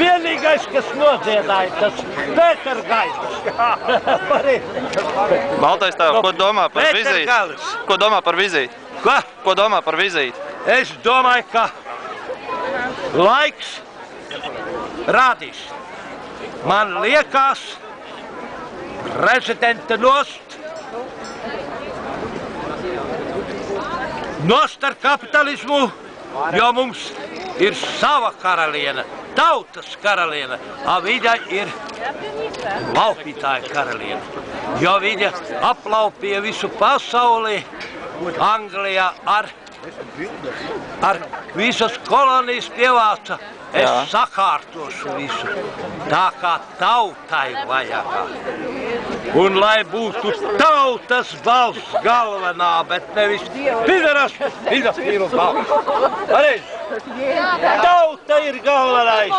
Vienīgais, kas nodziedāja, tas Pētergailis. Baltais tēv, ko domā par vizīti? Pētergailis. Ko domā par vizīti? Ko? Ko domā par vizīti? Es domāju, ka laiks rādīs. Man liekas, prezidenta nost ar kapitalismu, jo mums ir sava karaliene, tautas karaliene, a viņa ir laupītāja karaliene, jo viņa aplaupīja visu pasauli Anglijā ar visas kolonijas pievāca. Es sakārtošu visu, tā kā tautai vajag. Un lai būtu tautas balss galvenā, bet nevis pideras balss. Tauta ir galvenais.